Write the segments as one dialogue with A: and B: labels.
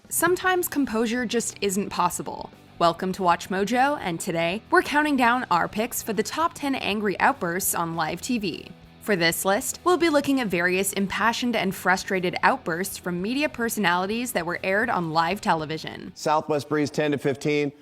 A: sometimes composure just isn't possible. Welcome to WatchMojo, and today, we're counting down our picks for the top 10 angry outbursts on live TV. For this list, we'll be looking at various impassioned and frustrated outbursts from media personalities that were aired on live television.
B: Southwest breeze 10 to 15.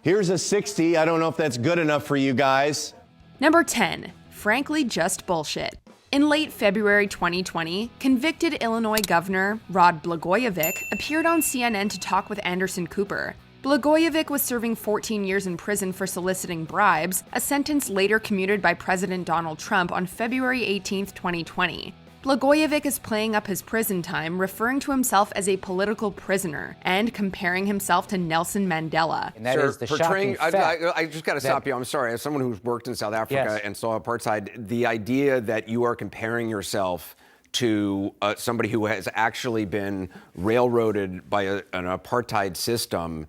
B: Here's a 60. I don't know if that's good enough for you guys.
A: Number 10. Frankly just bullshit. In late February 2020, convicted Illinois Governor Rod Blagojevich appeared on CNN to talk with Anderson Cooper. Blagojevich was serving 14 years in prison for soliciting bribes, a sentence later commuted by President Donald Trump on February 18, 2020. Blagojevich is playing up his prison time, referring to himself as a political prisoner and comparing himself to Nelson Mandela.
C: And that is the shocking fact.
D: I just got to stop you. I'm sorry. As someone who's worked in South Africa and saw apartheid, the idea that you are comparing yourself to somebody who has actually been railroaded by an apartheid system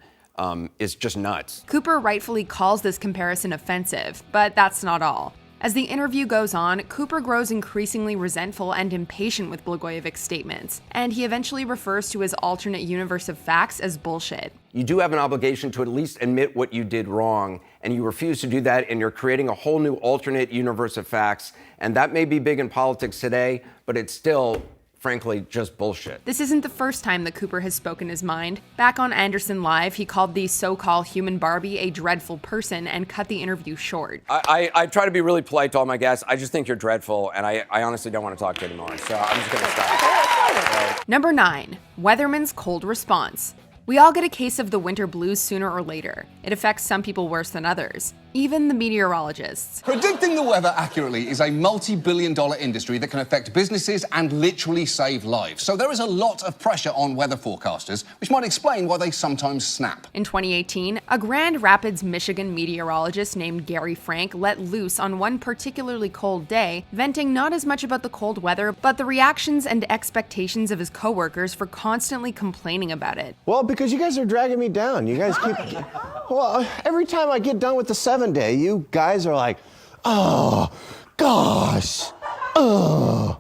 D: is just nuts.
A: Cooper rightfully calls this comparison offensive, but that's not all. As the interview goes on, Cooper grows increasingly resentful and impatient with Blagojevich's statements, and he eventually refers to his alternate universe of facts as bullshit.
D: You do have an obligation to at least admit what you did wrong, and you refuse to do that, and you're creating a whole new alternate universe of facts, and that may be big in politics today, but it's still, frankly, just bullshit.
A: This isn't the first time that Cooper has spoken his mind. Back on Anderson Live, he called the so-called human Barbie a dreadful person and cut the interview short.
D: I try to be really polite to all my guests. I just think you're dreadful, and I honestly don't want to talk to you anymore, so I'm just going to stop.
A: Number 9. Weatherman's cold response. We all get a case of the winter blues sooner or later. It affects some people worse than others, even the meteorologists.
E: Predicting the weather accurately is a multi-billion-dollar industry that can affect businesses and literally save lives. So there is a lot of pressure on weather forecasters, which might explain why they sometimes snap.
A: In 2018, a Grand Rapids, Michigan meteorologist named Gary Frank let loose on one particularly cold day, venting not as much about the cold weather, but the reactions and expectations of his coworkers for constantly complaining about it.
B: Well, because you guys are dragging me down. You guys keep... Well, every time I get done with the 7-day, you guys are like, oh, gosh, oh.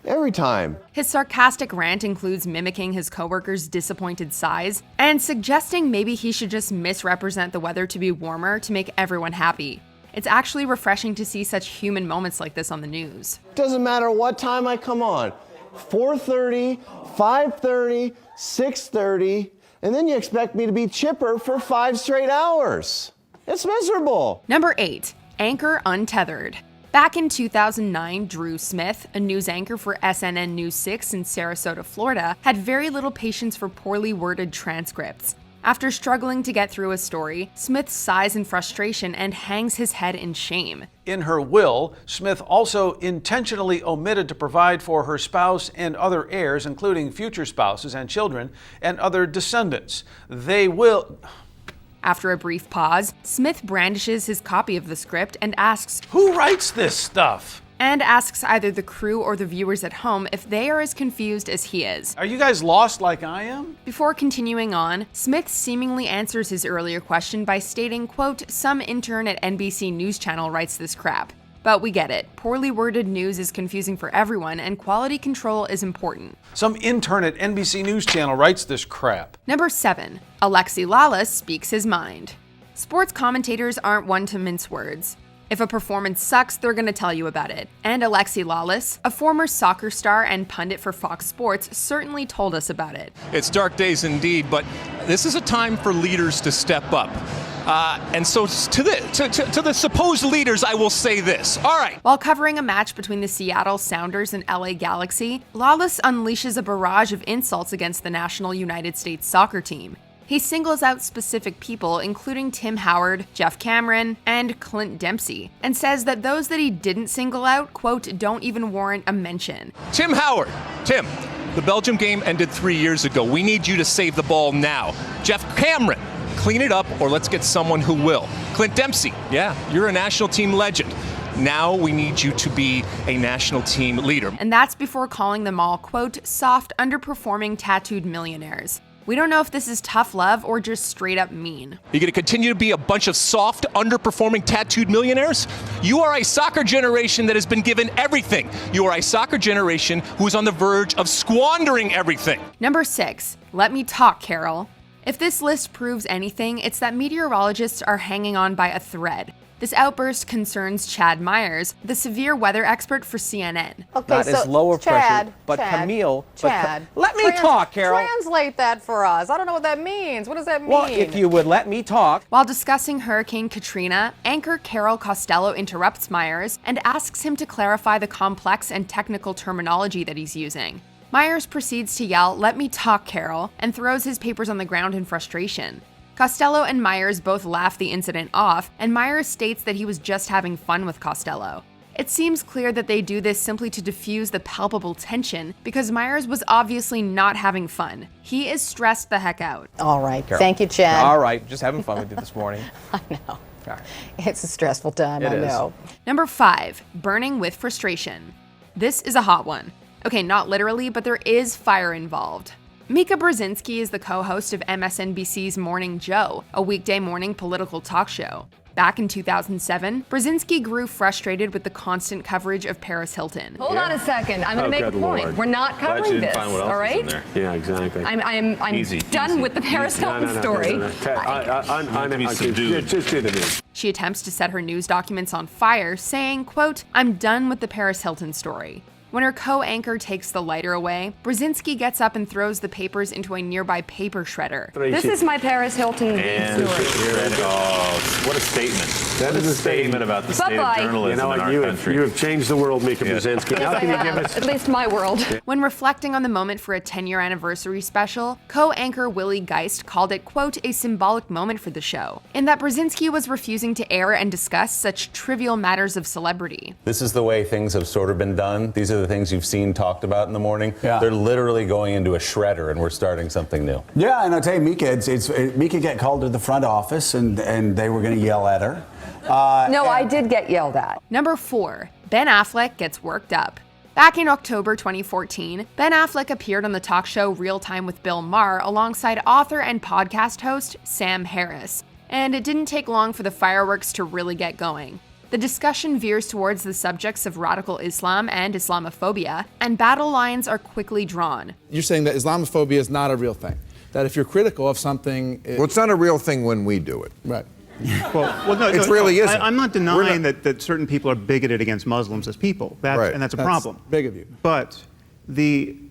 B: Every time.
A: His sarcastic rant includes mimicking his coworkers' disappointed sighs and suggesting maybe he should just misrepresent the weather to be warmer to make everyone happy. It's actually refreshing to see such human moments like this on the news.
B: Doesn't matter what time I come on. 4:30, 5:30, 6:30, and then you expect me to be chipper for 5 straight hours. It's miserable.
A: Number 8. Anchor Untethered. Back in 2009, Drew Smith, a news anchor for SNN News 6 in Sarasota, Florida, had very little patience for poorly worded transcripts. After struggling to get through a story, Smith sighs in frustration and hangs his head in shame.
F: In her will, Smith also intentionally omitted to provide for her spouse and other heirs, including future spouses and children, and other descendants. They will...
A: After a brief pause, Smith brandishes his copy of the script and asks,
F: "Who writes this stuff?"
A: And asks either the crew or the viewers at home if they are as confused as he is.
F: Are you guys lost like I am?
A: Before continuing on, Smith seemingly answers his earlier question by stating, quote, "Some intern at NBC News Channel writes this crap." But we get it. Poorly worded news is confusing for everyone, and quality control is important.
F: Some intern at NBC News Channel writes this crap.
A: Number 7. Alexi Lalas speaks his mind. Sports commentators aren't one to mince words. If a performance sucks, they're going to tell you about it. And Alexi Lalas, a former soccer star and pundit for Fox Sports, certainly told us about it.
G: It's dark days indeed, but this is a time for leaders to step up. And so to the supposed leaders, I will say this. All right.
A: While covering a match between the Seattle Sounders and LA Galaxy, Lalas unleashes a barrage of insults against the national United States soccer team. He singles out specific people, including Tim Howard, Jeff Cameron, and Clint Dempsey, and says that those that he didn't single out, quote, don't even warrant a mention.
G: Tim Howard. Tim, the Belgium game ended 3 years ago. We need you to save the ball now. Jeff Cameron, clean it up or let's get someone who will. Clint Dempsey, yeah, you're a national team legend. Now we need you to be a national team leader.
A: And that's before calling them all, quote, soft, underperforming tattooed millionaires. We don't know if this is tough love or just straight up mean.
G: You're going to continue to be a bunch of soft, underperforming, tattooed millionaires? You are a soccer generation that has been given everything. You are a soccer generation who is on the verge of squandering everything.
A: Number 6, let me talk, Carol. If this list proves anything, it's that meteorologists are hanging on by a thread. This outburst concerns Chad Myers, the severe weather expert for CNN.
C: Okay,
H: Not
C: so
H: as lower
C: Chad,
H: pressure, but
C: Chad,
H: Camille.
C: Chad,
H: Let me talk, Carol.
C: Translate that for us. I don't know what that means. What does that mean?
H: Well, if you would let me talk.
A: While discussing Hurricane Katrina, anchor Carol Costello interrupts Myers and asks him to clarify the complex and technical terminology that he's using. Myers proceeds to yell, "Let me talk, Carol," and throws his papers on the ground in frustration. Costello and Myers both laugh the incident off, and Myers states that he was just having fun with Costello. It seems clear that they do this simply to diffuse the palpable tension, because Myers was obviously not having fun. He is stressed the heck out.
C: All right.
H: Carol.
C: Thank you, Chad.
H: All right, just having fun with you this morning.
C: I know.
H: All right.
C: It's a stressful time,
H: It
C: I
H: is.
C: know.
A: Number 5, burning with frustration. This is a hot one. Okay, not literally, but there is fire involved. Mika Brzezinski is the co-host of MSNBC's Morning Joe, a weekday morning political talk show. Back in 2007, Brzezinski grew frustrated with the constant coverage of Paris Hilton.
I: Hold on a second. I'm going to make a point.
J: Lord.
I: We're not covering this, all right?
J: Yeah, exactly.
I: I'm done with the Paris Hilton story.
J: Just do the news.
A: She attempts to set her news documents on fire, saying, quote, "I'm done with the Paris Hilton story." When her co-anchor takes the lighter away, Brzezinski gets up and throws the papers into a nearby paper shredder.
I: This is my Paris Hilton story.
J: What a statement. That is a statement about the state of journalism in our country. You have changed the world, Mika Brzezinski. How can you give us...
I: At least my world.
A: When reflecting on the moment for a 10-year anniversary special, co-anchor Willie Geist called it, quote, "a symbolic moment for the show," in that Brzezinski was refusing to air and discuss such trivial matters of celebrity.
K: This is the way things have sort of been done. These are the things you've seen talked about in the morning.
L: Yeah.
K: They're literally going into a shredder, and we're starting something new.
L: Yeah, and I'll tell you, Mika got called to the front office, and they were going to yell at her.
I: No, I did get yelled at.
A: Number 4, Ben Affleck gets worked up. Back in October 2014, Ben Affleck appeared on the talk show Real Time with Bill Maher alongside author and podcast host Sam Harris. And it didn't take long for the fireworks to really get going. The discussion veers towards the subjects of radical Islam and Islamophobia, and battle lines are quickly drawn.
M: You're saying that Islamophobia is not a real thing. That if you're critical of something...
N: Well, it's not a real thing when we do it.
M: Right.
N: Well, no, it really isn't.
O: I'm not denying that certain people are bigoted against Muslims as people. And that's a problem.
M: Big of you.
O: But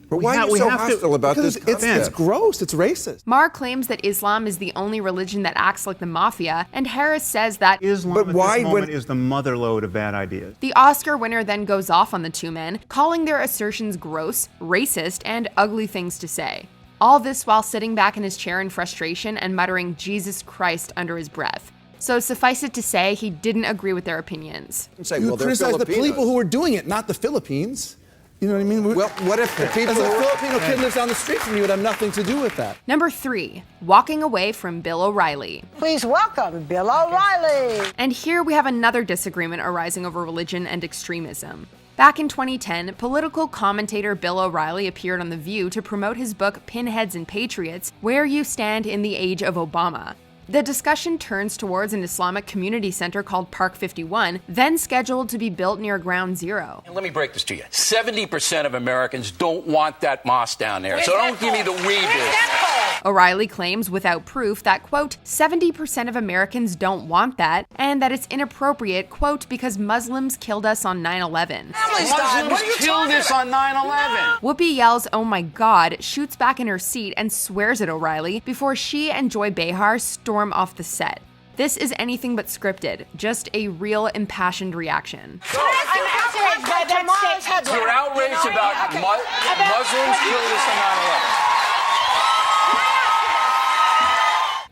N: why are you so hostile about this concept?
M: It's gross. It's racist.
A: Maher claims that Islam is the only religion that acts like the mafia, and Harris says that
O: Islam at this moment is the motherlode of bad ideas.
A: The Oscar winner then goes off on the two men, calling their assertions gross, racist, and ugly things to say. All this while sitting back in his chair in frustration and muttering "Jesus Christ" under his breath. So suffice it to say, he didn't agree with their opinions.
M: You criticize the people who are doing it, not the Philippines. You know what I mean?
N: Well, what if the people
M: As a Filipino kid lives down the street from you, would have nothing to do with that.
A: Number 3, walking away from Bill O'Reilly.
C: Please welcome Bill O'Reilly.
A: And here we have another disagreement arising over religion and extremism. Back in 2010, political commentator Bill O'Reilly appeared on The View to promote his book Pinheads and Patriots: Where You Stand in the Age of Obama. The discussion turns towards an Islamic community center called Park 51, then scheduled to be built near Ground Zero.
P: And let me break this to you. 70% of Americans don't want that mosque down there. So don't give me the weebies.
A: O'Reilly claims without proof that, quote, 70% of Americans don't want that, and that it's inappropriate, quote, because Muslims killed us on 9/11.
P: Muslims killed us on 9/11.
A: Whoopi yells, "Oh my God," shoots back in her seat and swears at O'Reilly before she and Joy Behar storm off the set. This is anything but scripted, just a real impassioned reaction.
P: You're outraged about Muslims killed us on 9/11.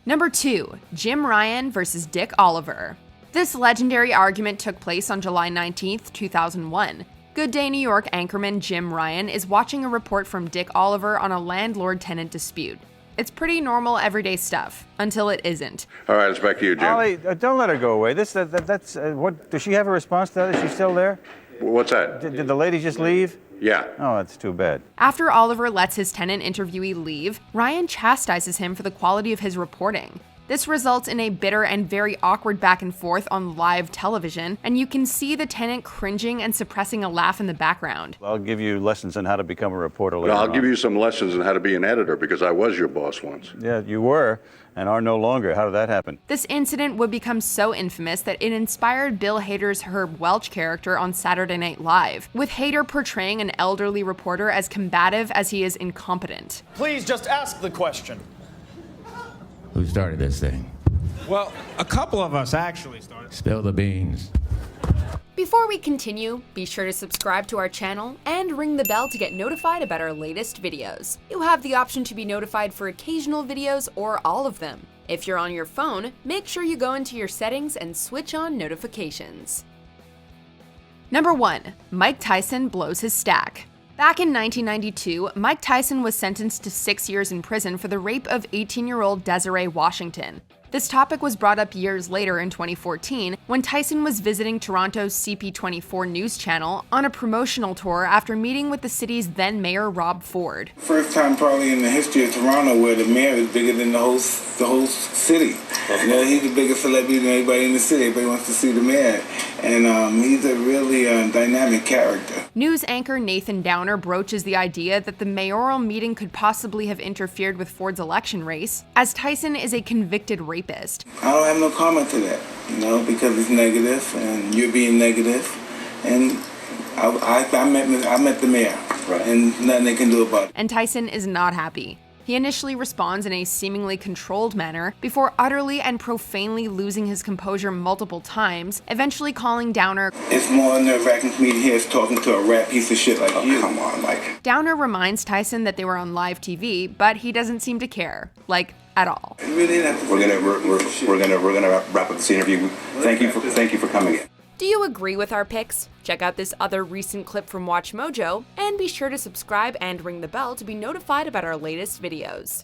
A: Number 2, Jim Ryan versus Dick Oliver. This legendary argument took place on July 19th, 2001. Good Day New York anchorman Jim Ryan is watching a report from Dick Oliver on a landlord-tenant dispute. It's pretty normal everyday stuff, until it isn't.
J: All right, it's back to you, Jim.
H: Ollie, don't let her go away. What does she have a response to that? Is she still there?
J: What's that?
H: Did the lady just leave?
J: Yeah.
H: Oh, that's too bad.
A: After Oliver lets his tenant interviewee leave, Ryan chastises him for the quality of his reporting. This results in a bitter and very awkward back and forth on live television, and you can see the tenant cringing and suppressing a laugh in the background.
H: I'll give you lessons on how to become a reporter later
J: Well, I'll
H: on.
J: give you some lessons on how to be an editor because I was your boss once.
H: Yeah, you were and are no longer. How did that happen?
A: This incident would become so infamous that it inspired Bill Hader's Herb Welch character on Saturday Night Live, with Hader portraying an elderly reporter as combative as he is incompetent.
Q: Please just ask the question.
R: Who started this thing?
Q: Well, a couple of us actually started.
R: Spill the beans.
A: Before we continue, be sure to subscribe to our channel and ring the bell to get notified about our latest videos. You have the option to be notified for occasional videos or all of them. If you're on your phone, make sure you go into your settings and switch on notifications. Number 1. Mike Tyson blows his stack. Back in 1992, Mike Tyson was sentenced to 6 years in prison for the rape of 18-year-old Desiree Washington. This topic was brought up years later in 2014 when Tyson was visiting Toronto's CP24 news channel on a promotional tour after meeting with the city's then mayor Rob Ford.
S: First time probably in the history of Toronto where the mayor is bigger than the whole city. You know, he's the biggest celebrity than everybody in the city. Everybody wants to see the mayor. And he's a really dynamic character.
A: News anchor Nathan Downer broaches the idea that the mayoral meeting could possibly have interfered with Ford's election race, as Tyson is a convicted rapist.
S: I don't have no comment to that, you know, because it's negative and you're being negative. And I met the mayor, and nothing they can do about it.
A: And Tyson is not happy. He initially responds in a seemingly controlled manner before utterly and profanely losing his composure multiple times, eventually calling Downer,
S: "It's more nerve-wracking for me to hear us talking to a rat piece of shit like you." Come on, Mike.
A: Downer reminds Tyson that they were on live TV, but he doesn't seem to care, like, at all.
S: We're gonna wrap up this interview. Thank you for coming in.
A: Do you agree with our picks? Check out this other recent clip from WatchMojo, and be sure to subscribe and ring the bell to be notified about our latest videos.